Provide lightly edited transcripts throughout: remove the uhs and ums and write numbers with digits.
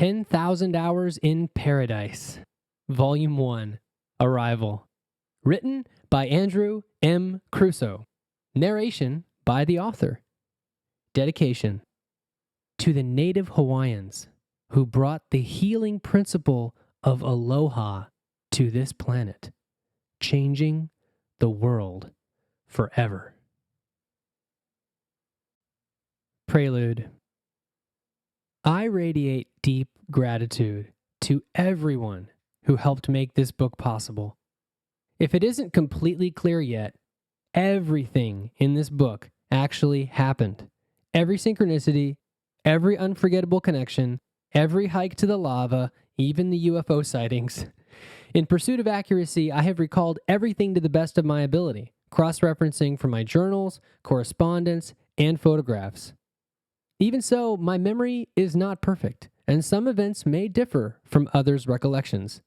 10,000 Hours in Paradise, Volume 1, Arrival. Written by Andrew M. Crusoe. Narration by the author. Dedication to the native Hawaiians who brought the healing principle of aloha to this planet, changing the world forever. Prelude. I radiate deep gratitude to everyone who helped make this book possible. If it isn't completely clear yet, everything in this book actually happened. Every synchronicity, every unforgettable connection, every hike to the lava, even the UFO sightings. In pursuit of accuracy, I have recalled everything to the best of my ability, cross-referencing from my journals, correspondence, and photographs. Even so, my memory is not perfect, and some events may differ from others' recollections.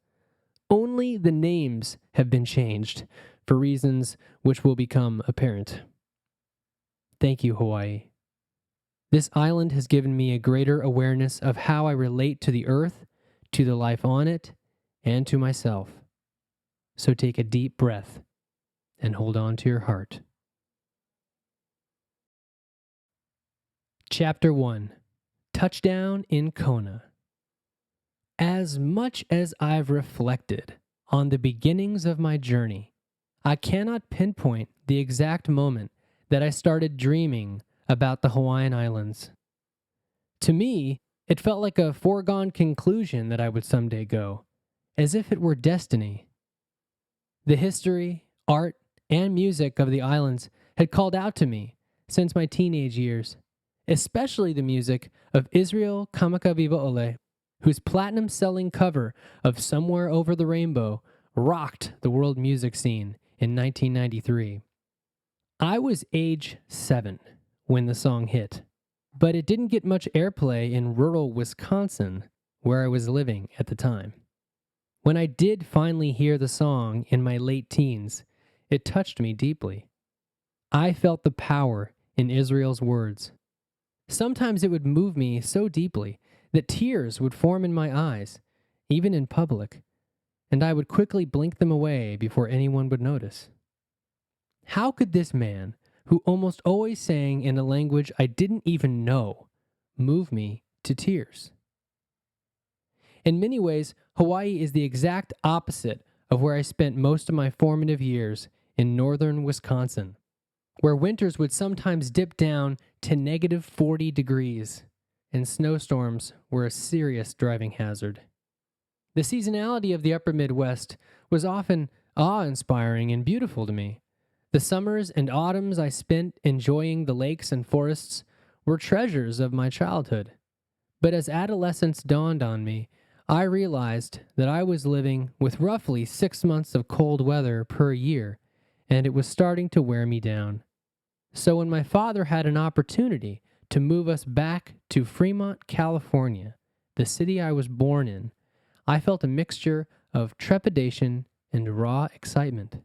Only the names have been changed, for reasons which will become apparent. Thank you, Hawaii. This island has given me a greater awareness of how I relate to the earth, to the life on it, and to myself. So take a deep breath and hold on to your heart. Chapter 1. Touchdown in Kona. As much as I've reflected on the beginnings of my journey, I cannot pinpoint the exact moment that I started dreaming about the Hawaiian Islands. To me, it felt like a foregone conclusion that I would someday go, as if it were destiny. The history, art, and music of the islands had called out to me since my teenage years, especially the music of Israel Kamakawiwo'ole, whose platinum-selling cover of Somewhere Over the Rainbow rocked the world music scene in 1993. I was age 7 when the song hit, but it didn't get much airplay in rural Wisconsin, where I was living at the time. When I did finally hear the song in my late teens, it touched me deeply. I felt the power in Israel's words. Sometimes it would move me so deeply that tears would form in my eyes, even in public, and I would quickly blink them away before anyone would notice. How could this man, who almost always sang in a language I didn't even know, move me to tears? In many ways, Hawaii is the exact opposite of where I spent most of my formative years in northern Wisconsin, where winters would sometimes dip down to negative 40 degrees, and snowstorms were a serious driving hazard. The seasonality of the upper Midwest was often awe-inspiring and beautiful to me. The summers and autumns I spent enjoying the lakes and forests were treasures of my childhood. But as adolescence dawned on me, I realized that I was living with roughly 6 months of cold weather per year, and it was starting to wear me down. So when my father had an opportunity to move us back to Fremont, California, the city I was born in, I felt a mixture of trepidation and raw excitement.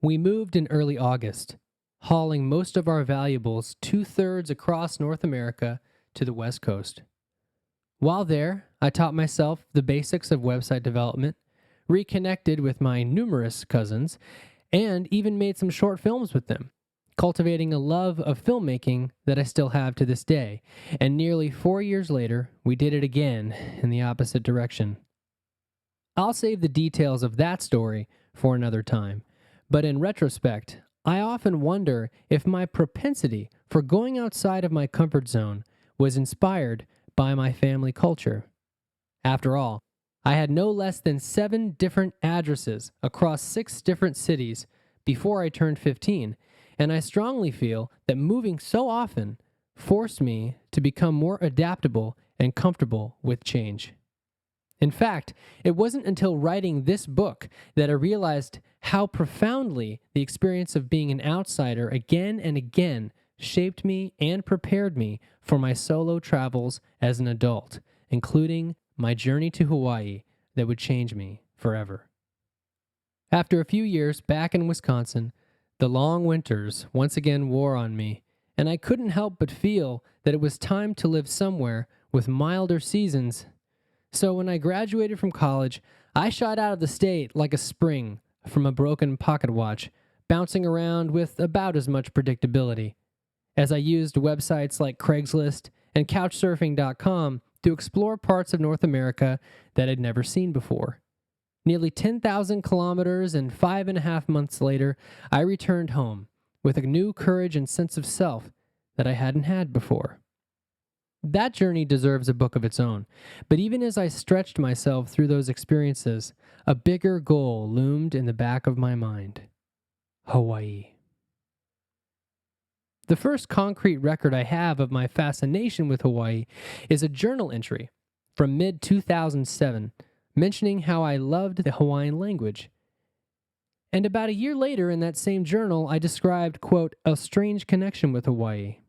We moved in early August, hauling most of our valuables 2/3 across North America to the West Coast. While there, I taught myself the basics of website development, reconnected with my numerous cousins, and even made some short films with them, cultivating a love of filmmaking that I still have to this day. And nearly 4 years later, we did it again in the opposite direction. I'll save the details of that story for another time, but in retrospect, I often wonder if my propensity for going outside of my comfort zone was inspired by my family culture. After all, I had no less than 7 different addresses across 6 different cities before I turned 15, and I strongly feel that moving so often forced me to become more adaptable and comfortable with change. In fact, it wasn't until writing this book that I realized how profoundly the experience of being an outsider again and again shaped me and prepared me for my solo travels as an adult, including my journey to Hawaii that would change me forever. After a few years back in Wisconsin, the long winters once again wore on me, and I couldn't help but feel that it was time to live somewhere with milder seasons So when I graduated from college, I shot out of the state like a spring from a broken pocket watch, bouncing around with about as much predictability, as I used websites like Craigslist and Couchsurfing.com to explore parts of North America that I'd never seen before. Nearly 10,000 kilometers and 5.5 months later, I returned home with a new courage and sense of self that I hadn't had before. That journey deserves a book of its own, but even as I stretched myself through those experiences, a bigger goal loomed in the back of my mind: Hawaii. The first concrete record I have of my fascination with Hawaii is a journal entry from mid-2007 mentioning how I loved the Hawaiian language. And about a year later in that same journal, I described, quote, a strange connection with Hawaii,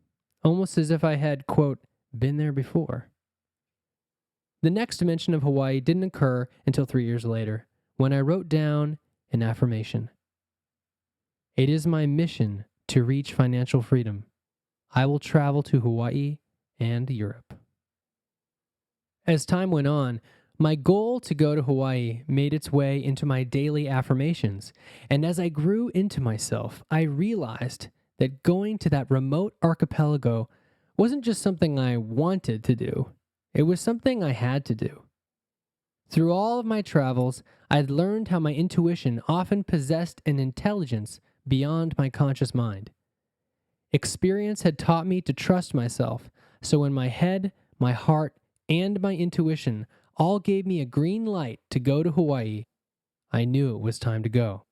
almost as if I had, quote, been there before. The next mention of Hawaii didn't occur until 3 years later, when I wrote down an affirmation. It is my mission to reach financial freedom. I will travel to Hawaii and Europe. As time went on, my goal to go to Hawaii made its way into my daily affirmations, and as I grew into myself, I realized that going to that remote archipelago wasn't just something I wanted to do, it was something I had to do. Through all of my travels, I'd learned how my intuition often possessed an intelligence beyond my conscious mind. Experience had taught me to trust myself, so when my head, my heart, and my intuition all gave me a green light to go to Hawaii, I knew it was time to go.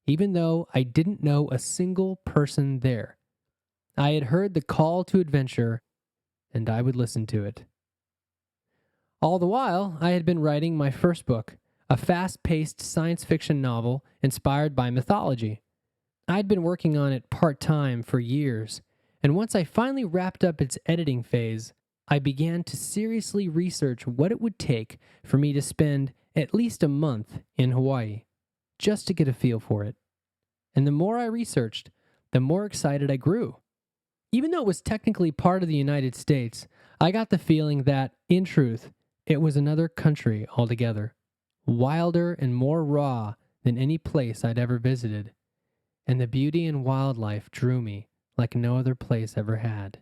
Even though I didn't know a single person there, I had heard the call to adventure, and I would listen to it. All the while, I had been writing my first book, a fast-paced science fiction novel inspired by mythology. I'd been working on it part-time for years, and once I finally wrapped up its editing phase, I began to seriously research what it would take for me to spend at least a month in Hawaii, just to get a feel for it. And the more I researched, the more excited I grew. Even though it was technically part of the United States, I got the feeling that, in truth, it was another country altogether, wilder and more raw than any place I'd ever visited. And the beauty and wildlife drew me like no other place ever had.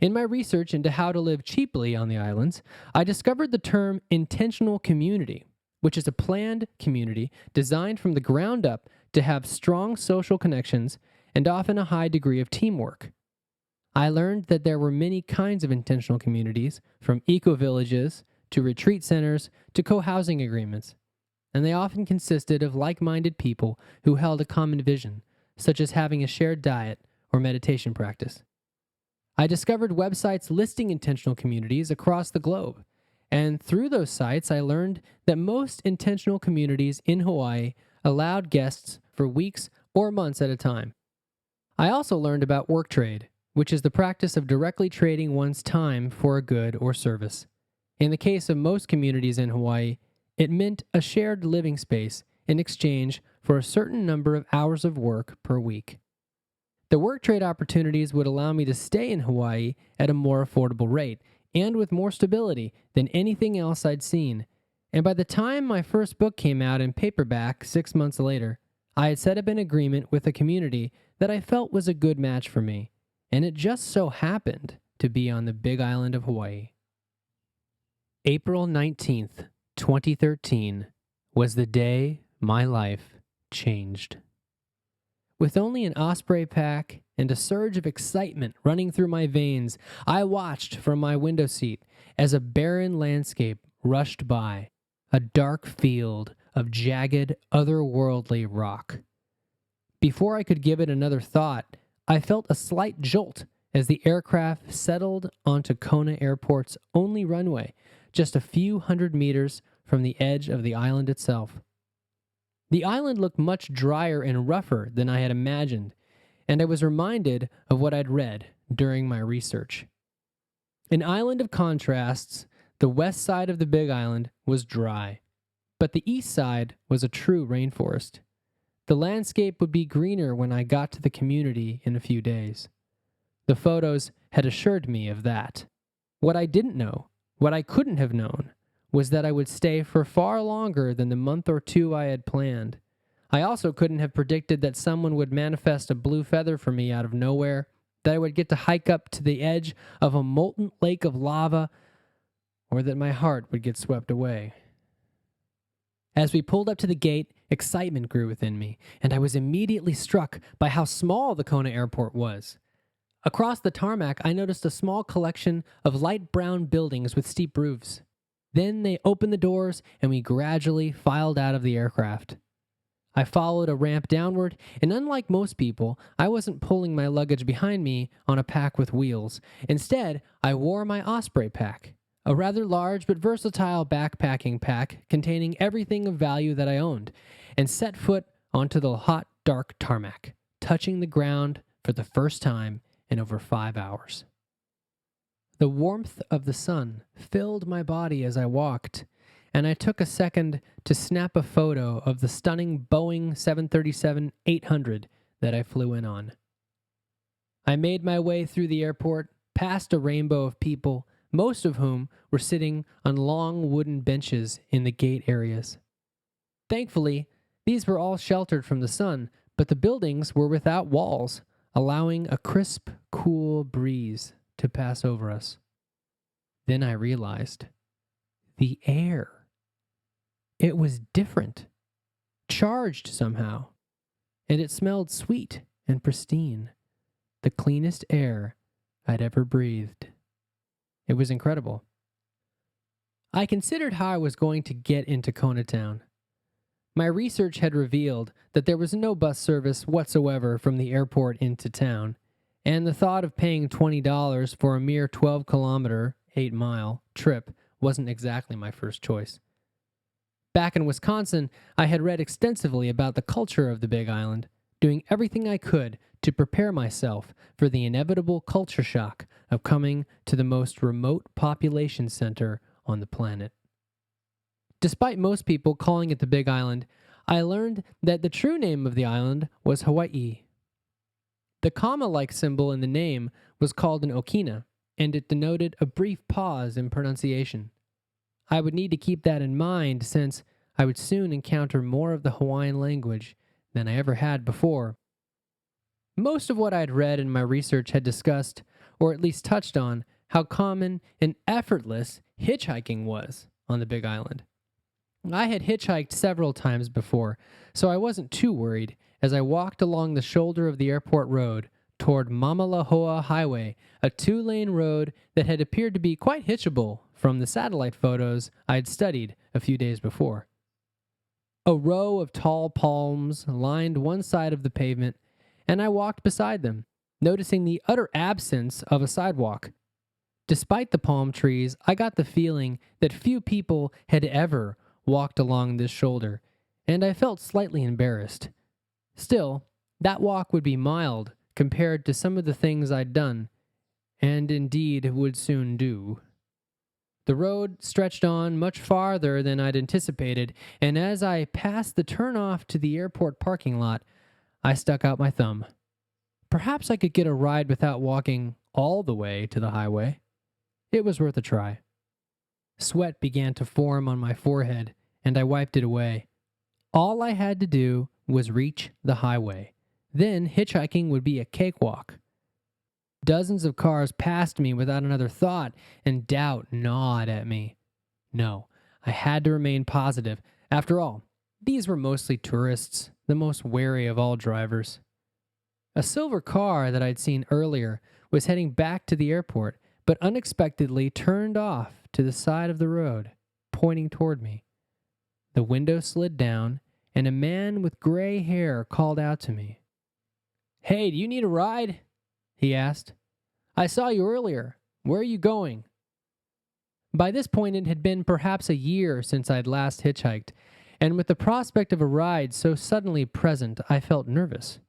In my research into how to live cheaply on the islands, I discovered the term intentional community, which is a planned community designed from the ground up to have strong social connections and often a high degree of teamwork. I learned that there were many kinds of intentional communities, from eco-villages to retreat centers to co-housing agreements, and they often consisted of like-minded people who held a common vision, such as having a shared diet or meditation practice. I discovered websites listing intentional communities across the globe, and through those sites I learned that most intentional communities in Hawaii allowed guests for weeks or months at a time. I also learned about work trade, which is the practice of directly trading one's time for a good or service. In the case of most communities in Hawaii, it meant a shared living space in exchange for a certain number of hours of work per week. The work trade opportunities would allow me to stay in Hawaii at a more affordable rate and with more stability than anything else I'd seen. And by the time my first book came out in paperback 6 months later, I had set up an agreement with a community that I felt was a good match for me, and it just so happened to be on the Big Island of Hawaii. April 19th, 2013 was the day my life changed. With only an osprey pack and a surge of excitement running through my veins, I watched from my window seat as a barren landscape rushed by, a dark field of jagged, otherworldly rock. Before I could give it another thought, I felt a slight jolt as the aircraft settled onto Kona Airport's only runway, just a few hundred meters from the edge of the island itself. The island looked much drier and rougher than I had imagined, and I was reminded of what I'd read during my research. An island of contrasts, the west side of the Big Island was dry, but the east side was a true rainforest. The landscape would be greener when I got to the community in a few days. The photos had assured me of that. What I didn't know What I couldn't have known was that I would stay for far longer than the month or two I had planned. I also couldn't have predicted that someone would manifest a blue feather for me out of nowhere, that I would get to hike up to the edge of a molten lake of lava, or that my heart would get swept away. As we pulled up to the gate, excitement grew within me, and I was immediately struck by how small the Kona airport was. Across the tarmac, I noticed a small collection of light brown buildings with steep roofs. Then they opened the doors, and we gradually filed out of the aircraft. I followed a ramp downward, and unlike most people, I wasn't pulling my luggage behind me on a pack with wheels. Instead, I wore my Osprey pack, a rather large but versatile backpacking pack containing everything of value that I owned, and set foot onto the hot, dark tarmac, touching the ground for the first time in over 5 hours. The warmth of the sun filled my body as I walked, and I took a second to snap a photo of the stunning Boeing 737-800 that I flew in on. I made my way through the airport, past a rainbow of people, most of whom were sitting on long wooden benches in the gate areas. Thankfully, these were all sheltered from the sun, but the buildings were without walls, allowing a crisp, cool breeze to pass over us. Then I realized the air. It was different, charged somehow, and it smelled sweet and pristine, the cleanest air I'd ever breathed. It was incredible. I considered how I was going to get into Kona town. My research had revealed that there was no bus service whatsoever from the airport into town, and the thought of paying $20 for a mere 12-kilometer, 8-mile trip wasn't exactly my first choice. Back in Wisconsin, I had read extensively about the culture of the Big Island, doing everything I could to prepare myself for the inevitable culture shock of coming to the most remote population center on the planet. Despite most people calling it the Big Island, I learned that the true name of the island was Hawaii. The comma-like symbol in the name was called an okina, and it denoted a brief pause in pronunciation. I would need to keep that in mind since I would soon encounter more of the Hawaiian language than I ever had before. Most of what I had read in my research had discussed, or at least touched on, how common and effortless hitchhiking was on the Big Island. I had hitchhiked several times before, so I wasn't too worried as I walked along the shoulder of the airport road toward Mamalahoa Highway, a 2-lane road that had appeared to be quite hitchable from the satellite photos I had studied a few days before. A row of tall palms lined one side of the pavement, and I walked beside them, noticing the utter absence of a sidewalk. Despite the palm trees, I got the feeling that few people had ever walked along this shoulder, and I felt slightly embarrassed. Still, that walk would be mild compared to some of the things I'd done, and indeed would soon do. The road stretched on much farther than I'd anticipated, and as I passed the turnoff to the airport parking lot, I stuck out my thumb. Perhaps I could get a ride without walking all the way to the highway. It was worth a try. Sweat began to form on my forehead, and I wiped it away. All I had to do was reach the highway. Then hitchhiking would be a cakewalk. Dozens of cars passed me without another thought, and doubt gnawed at me. No, I had to remain positive. After all, these were mostly tourists, the most wary of all drivers. A silver car that I'd seen earlier was heading back to the airport, but unexpectedly turned off to the side of the road, pointing toward me. The window slid down, and a man with gray hair called out to me. "Hey, do you need a ride?" he asked. "I saw you earlier. Where are you going?" By this point, it had been perhaps a year since I'd last hitchhiked, and with the prospect of a ride so suddenly present, I felt nervous.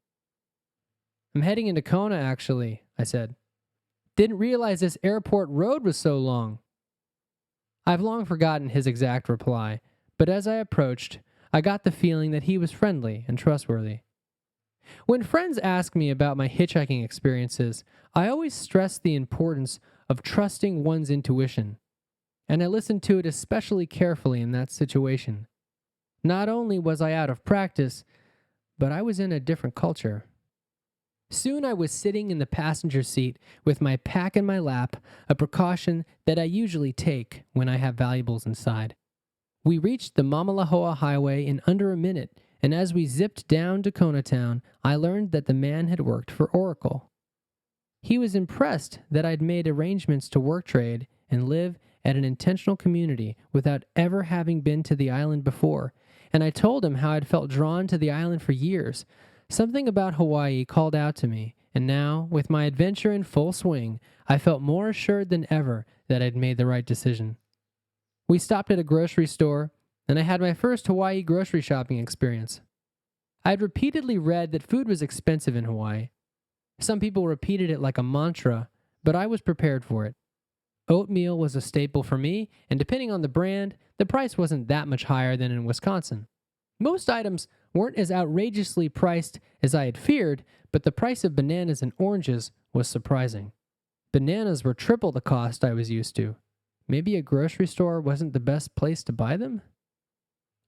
"I'm heading into Kona, actually," I said. "Didn't realize this airport road was so long." I've long forgotten his exact reply, but as I approached, I got the feeling that he was friendly and trustworthy. When friends ask me about my hitchhiking experiences, I always stress the importance of trusting one's intuition. and I listened to it especially carefully in that situation. Not only was I out of practice, but I was in a different culture. Soon I was sitting in the passenger seat with my pack in my lap, a precaution that I usually take when I have valuables inside. We reached the Mamalahoa Highway in under a minute, and as we zipped down to Kona town, I learned that the man had worked for Oracle. He was impressed that I'd made arrangements to work trade and live at an intentional community without ever having been to the island before, and I told him how I'd felt drawn to the island for years. Something about Hawaii called out to me, and now, with my adventure in full swing, I felt more assured than ever that I'd made the right decision. We stopped at a grocery store, and I had my first Hawaii grocery shopping experience. I had repeatedly read that food was expensive in Hawaii. Some people repeated it like a mantra, but I was prepared for it. Oatmeal was a staple for me, and depending on the brand, the price wasn't that much higher than in Wisconsin. Most items weren't as outrageously priced as I had feared, but the price of bananas and oranges was surprising. Bananas were triple the cost I was used to. Maybe a grocery store wasn't the best place to buy them?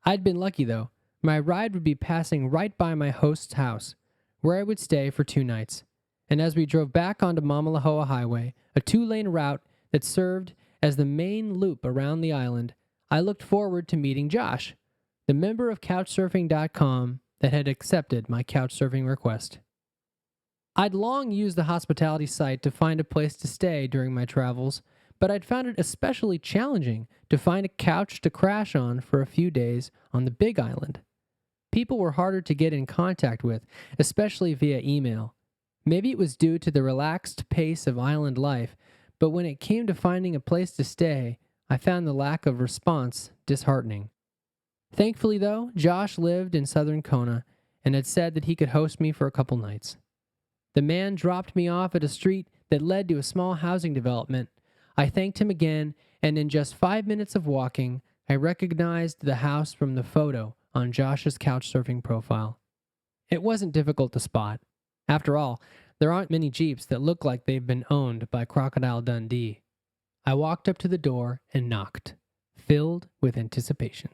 I'd been lucky though. My ride would be passing right by my host's house, where I would stay for 2 nights. And as we drove back onto Mamalahoa Highway, a 2-lane route that served as the main loop around the island, I looked forward to meeting Josh, the member of Couchsurfing.com that had accepted my couchsurfing request. I'd long used the hospitality site to find a place to stay during my travels, but I'd found it especially challenging to find a couch to crash on for a few days on the Big Island. People were harder to get in contact with, especially via email. Maybe it was due to the relaxed pace of island life, but when it came to finding a place to stay, I found the lack of response disheartening. Thankfully, though, Josh lived in southern Kona and had said that he could host me for a couple nights. The man dropped me off at a street that led to a small housing development. I thanked him again, and in just 5 minutes of walking, I recognized the house from the photo on Josh's couchsurfing profile. It wasn't difficult to spot. After all, there aren't many Jeeps that look like they've been owned by Crocodile Dundee. I walked up to the door and knocked, filled with anticipation.